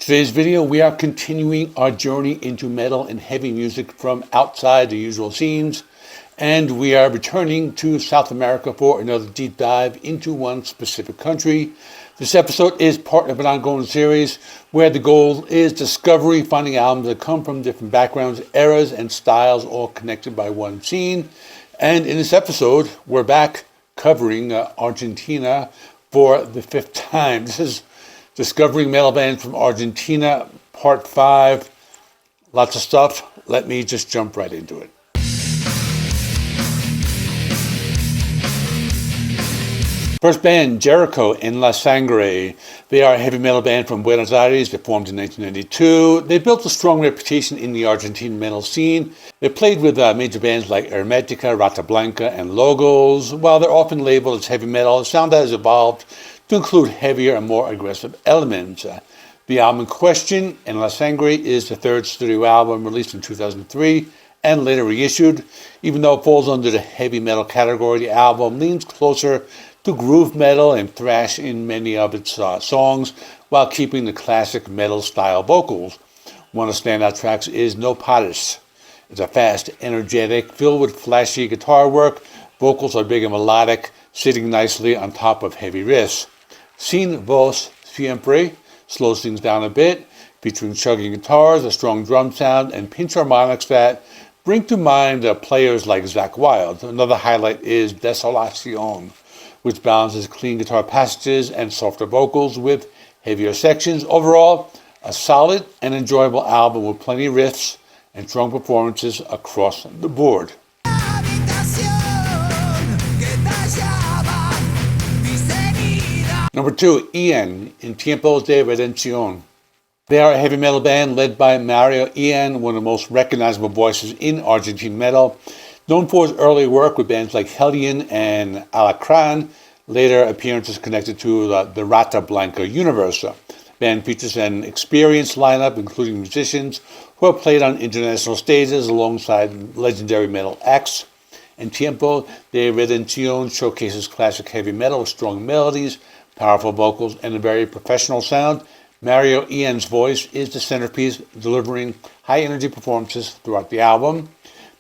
Today's video, we are continuing our journey into metal and heavy music from outside the usual scenes, and we are returning to South America for another deep dive into one specific country. This episode is part of an ongoing series where the goal is discovery, finding albums that come from different backgrounds, eras, and styles, all connected by one scene. And in this episode, we're back covering Argentina for the fifth time. This is Discovering Metal Bands from Argentina, Part 5. Lots of stuff. Let me just jump right into it. First band, Jericho en La Sangre. They are a heavy metal band from Buenos Aires. They formed in 1992. They built a strong reputation in the Argentine metal scene. They played with major bands like Hermetica, Rata Blanca, and Logos. While they're often labeled as heavy metal, the sound has evolved to include heavier and more aggressive elements. The album in question, En La Sangre, is the third studio album released in 2003 and later reissued. Even though it falls under the heavy metal category, the album leans closer to groove metal and thrash in many of its songs while keeping the classic metal style vocals. One of the standout tracks is No Pares. It's a fast, energetic, filled with flashy guitar work. Vocals are big and melodic, sitting nicely on top of heavy riffs. Sin Voz Siempre slows things down a bit, featuring chugging guitars, a strong drum sound, and pinch harmonics that bring to mind players like Zakk Wylde. Another highlight is Desolación, which balances clean guitar passages and softer vocals with heavier sections. Overall, a solid and enjoyable album with plenty of riffs and strong performances across the board. Number 2, Ian, En Tiempos de Redención. They are a heavy metal band led by Mario Ian, one of the most recognizable voices in Argentine metal. Known for his early work with bands like Hellion and Alacrán, later appearances connected to the Rata Blanca universe. The band features an experienced lineup, including musicians who have played on international stages alongside legendary metal acts. En Tiempo de Redención showcases classic heavy metal with strong melodies, powerful vocals, and a very professional sound. Mario Ian's voice is the centerpiece, delivering high-energy performances throughout the album.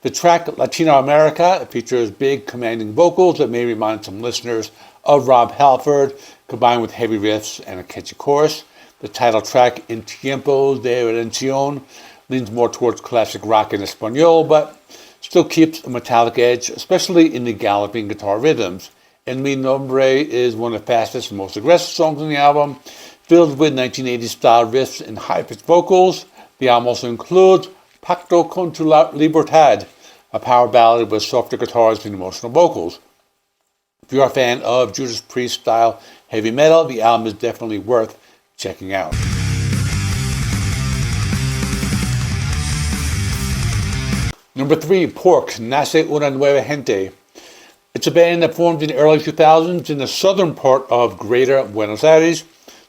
The track Latino America features big, commanding vocals that may remind some listeners of Rob Halford, combined with heavy riffs and a catchy chorus. The title track, En Tiempos de Redención, leans more towards classic rock in Espanol, but still keeps a metallic edge, especially in the galloping guitar rhythms. En Mi Nombre is one of the fastest and most aggressive songs on the album, filled with 1980s style riffs and high-pitched vocals. The album also includes Pacto con tu Libertad, a power ballad with softer guitars and emotional vocals. If you're a fan of Judas Priest style heavy metal, the album is definitely worth checking out. Number 3, Pork, Nace una nueva gente. It's a band that formed in the early 2000s in the southern part of Greater Buenos Aires.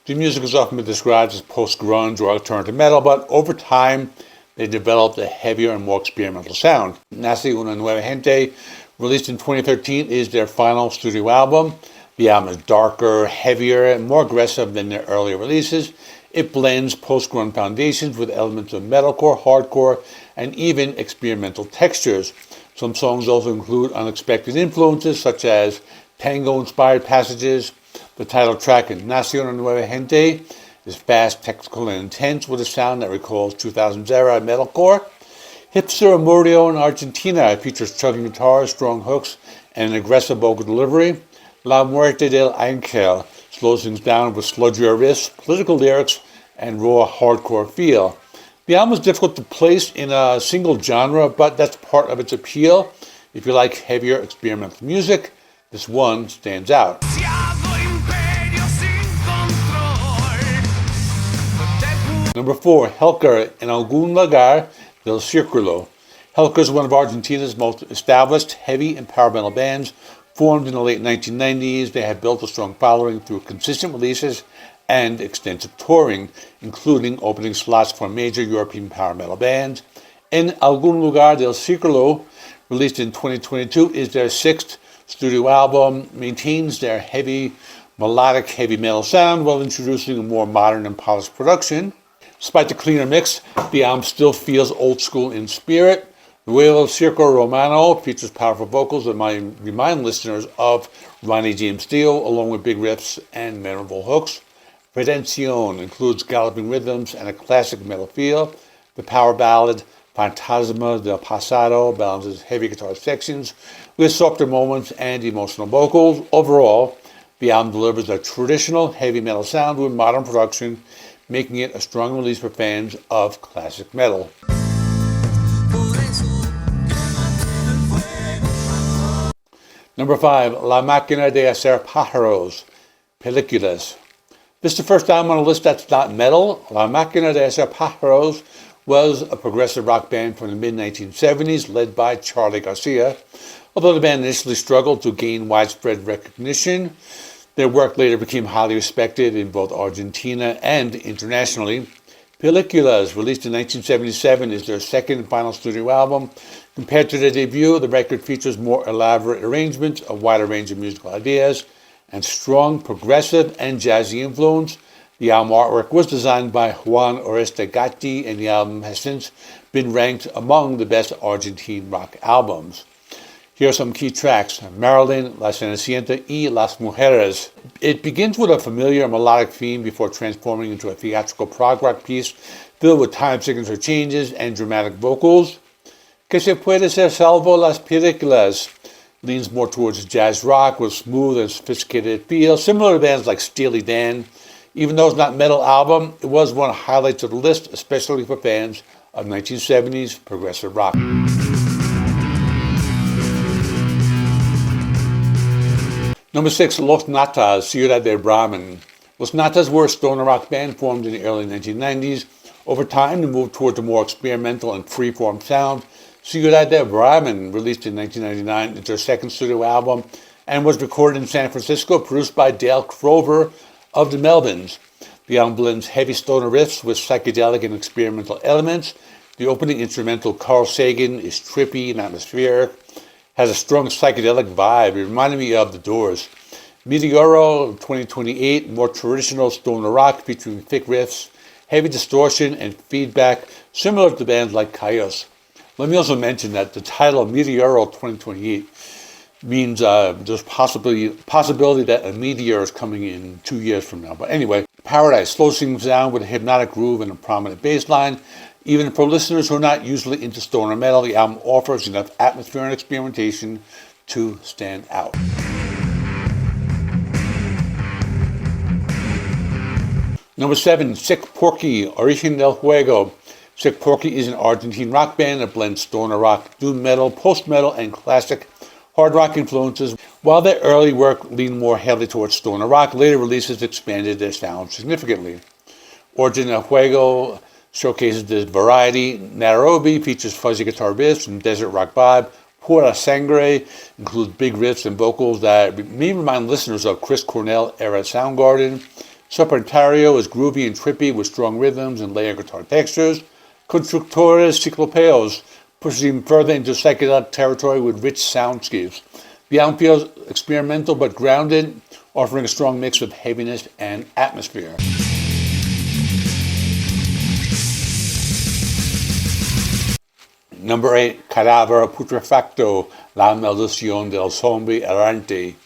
The music has often been described as post-grunge or alternative metal, but over time, they developed a heavier and more experimental sound. Nace una nueva gente, released in 2013, is their final studio album. The album is darker, heavier, and more aggressive than their earlier releases. It blends post-grunge foundations with elements of metalcore, hardcore, and even experimental textures. Some songs also include unexpected influences, such as tango-inspired passages. The title track, Nace una nueva gente, is fast, technical, and intense with a sound that recalls 2000s era metalcore. Hipster Murió in Argentina features chugging guitars, strong hooks, and an aggressive vocal delivery. La Muerte del Ángel slows things down with sludgier riffs, political lyrics, and raw hardcore feel. The album is difficult to place in a single genre, but that's part of its appeal. If you like heavier experimental music, this one stands out. Number 4, Helker, En Algún Lugar del Círculo. Helker is one of Argentina's most established heavy and power metal bands. Formed in the late 1990s, they have built a strong following through consistent releases and extensive touring, including opening slots for major European power metal bands. En Algún Lugar del Círculo, released in 2022, is their sixth studio album, maintains their heavy, melodic heavy metal sound while introducing a more modern and polished production. Despite the cleaner mix, the album still feels old school in spirit. Nuevo Circo Romano features powerful vocals that might remind listeners of Ronnie James Dio, along with big riffs and memorable hooks. Pretensione includes galloping rhythms and a classic metal feel. The power ballad Fantasma del Pasado balances heavy guitar sections with softer moments and emotional vocals. Overall, the album delivers a traditional heavy metal sound with modern production, making it a strong release for fans of classic metal. Number 5, La Máquina de Hacer Pájaros, Películas. This is the first album on a list that's not metal. La Máquina de Hacer Pájaros was a progressive rock band from the mid-1970s led by Charlie Garcia. Although the band initially struggled to gain widespread recognition, their work later became highly respected in both Argentina and internationally. Películas, released in 1977, is their second and final studio album. Compared to their debut, the record features more elaborate arrangements, a wider range of musical ideas, and strong progressive and jazzy influence. The album artwork was designed by Juan Oreste Gatti, and the album has since been ranked among the best Argentine rock albums. Here are some key tracks: Marilyn, La Cenicienta, y Las Mujeres. It begins with a familiar melodic theme before transforming into a theatrical prog rock piece filled with time signature changes and dramatic vocals. Que se puede ser salvo las películas leans more towards jazz rock with smooth and sophisticated feel, similar to bands like Steely Dan. Even though it's not a metal album, it was one of the highlights of the list, especially for fans of 1970s progressive rock. Number 6, Los Natas, Ciudad del Brahman. Los Natas were a stoner rock band formed in the early 1990s. Over time, they moved towards a more experimental and free-form sound. Ciudad del Brahman, released in 1999, is their second studio album and was recorded in San Francisco, produced by Dale Crover of the Melvins. The album blends heavy stoner riffs with psychedelic and experimental elements. The opening instrumental, Carl Sagan, is trippy and atmospheric, has a strong psychedelic vibe. It reminded me of The Doors. Meteoro 2028, more traditional stoner rock featuring thick riffs, heavy distortion, and feedback, similar to bands like Caius. Let me also mention that the title Meteoro 2028 means there's possibility that a meteor is coming in 2 years from now. But anyway, Paradise, slow singing sound with a hypnotic groove and a prominent bass line. Even for listeners who are not usually into stoner metal, the album offers enough atmosphere and experimentation to stand out. Number 7, Sick Porky, Origen del Fuego. Sick Porky is an Argentine rock band that blends stoner rock, doom metal, post-metal, and classic hard rock influences. While their early work leaned more heavily towards stoner rock, later releases expanded their sound significantly. Origen del Fuego showcases this variety. Nairobi features fuzzy guitar riffs and desert rock vibe. Pura Sangre includes big riffs and vocals that may remind listeners of Chris Cornell era Soundgarden. Serpentario is groovy and trippy with strong rhythms and layered guitar textures. Constructores Ciclopeos pushes even further into psychedelic territory with rich soundscapes. The album feels experimental but grounded, offering a strong mix of heaviness and atmosphere. Number 8, Cadáver Putrefacto, La Maldición del Zombie Errante.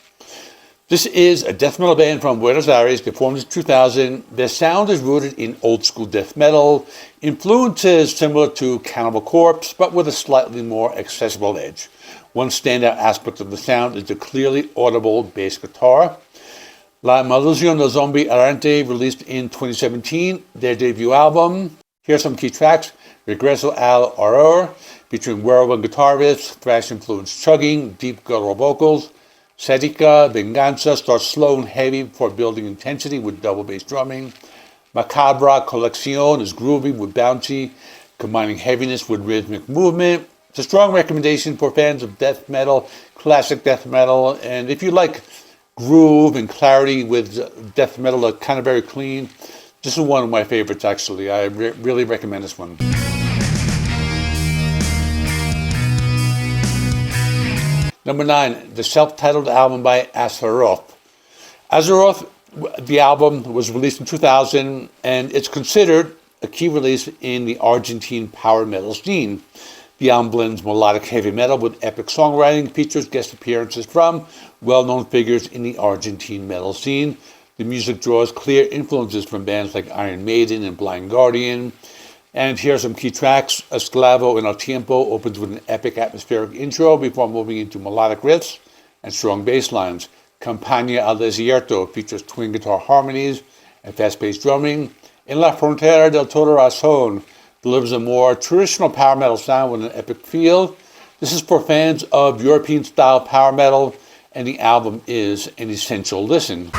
This is a death metal band from Buenos Aires. They formed in 2000. Their sound is rooted in old school death metal, influences similar to Cannibal Corpse, but with a slightly more accessible edge. One standout aspect of the sound is the clearly audible bass guitar. La Maldición del Zombie Errante, released in 2017, their debut album. Here are some key tracks: Regreso al Horror, featuring whirlwind guitar riffs, thrash-influenced chugging, deep guttural vocals. Sádica Venganza starts slow and heavy before building intensity with double bass drumming. Macabra Colección is groovy with bouncy, combining heaviness with rhythmic movement. It's a strong recommendation for fans of death metal, classic death metal, and if you like groove and clarity with death metal, that's kind of very clean. This is one of my favorites, actually. I really recommend this one. Number 9, the self-titled album by Azeroth. Azeroth, the album was released in 2000, and it's considered a key release in the Argentine power metal scene. The album blends melodic heavy metal with epic songwriting, features guest appearances from well-known figures in the Argentine metal scene. The music draws clear influences from bands like Iron Maiden and Blind Guardian. And here are some key tracks. Esclavo in El Tiempo opens with an epic atmospheric intro before moving into melodic riffs and strong bass lines. Campaña al Desierto features twin guitar harmonies and fast-paced drumming. En la Frontera del Todo Razón delivers a more traditional power metal sound with an epic feel. This is for fans of European-style power metal, and the album is an essential listen.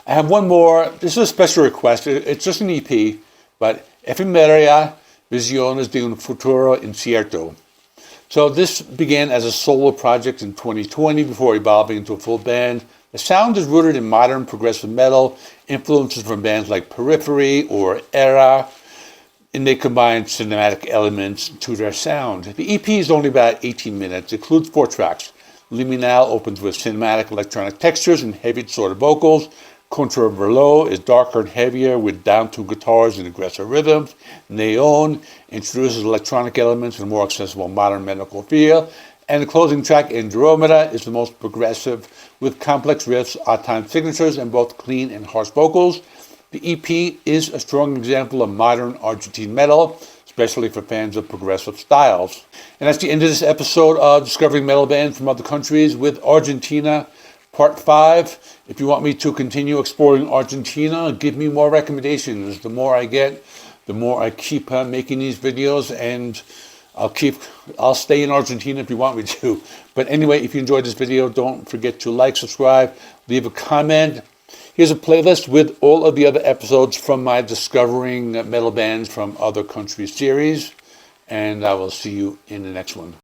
I have one more. This is a special request. It's just an EP, but Efemeria Visiones de un Futuro Incierto. So this began as a solo project in 2020 before evolving into a full band. The sound is rooted in modern progressive metal, influences from bands like Periphery or Era, and they combine cinematic elements to their sound. The EP is only about 18 minutes. It includes 4 tracks. Liminal opens with cinematic electronic textures and heavy distorted vocals. Contra Verlo is darker and heavier with down-tuned guitars and aggressive rhythms. Neon introduces electronic elements and a more accessible modern medical feel. And the closing track, Andromeda, is the most progressive with complex riffs, odd-time signatures, and both clean and harsh vocals. The EP is a strong example of modern Argentine metal, especially for fans of progressive styles. And that's the end of this episode of Discovering Metal Bands from Other Countries with Argentina, Part 5. If you want me to continue exploring Argentina, give me more recommendations. The more I get, the more I keep making these videos, and I'll stay in Argentina if you want me to. But anyway, if you enjoyed this video, don't forget to like, subscribe, leave a comment. Here's a playlist with all of the other episodes from my Discovering Metal Bands from Other Countries series. And I will see you in the next one.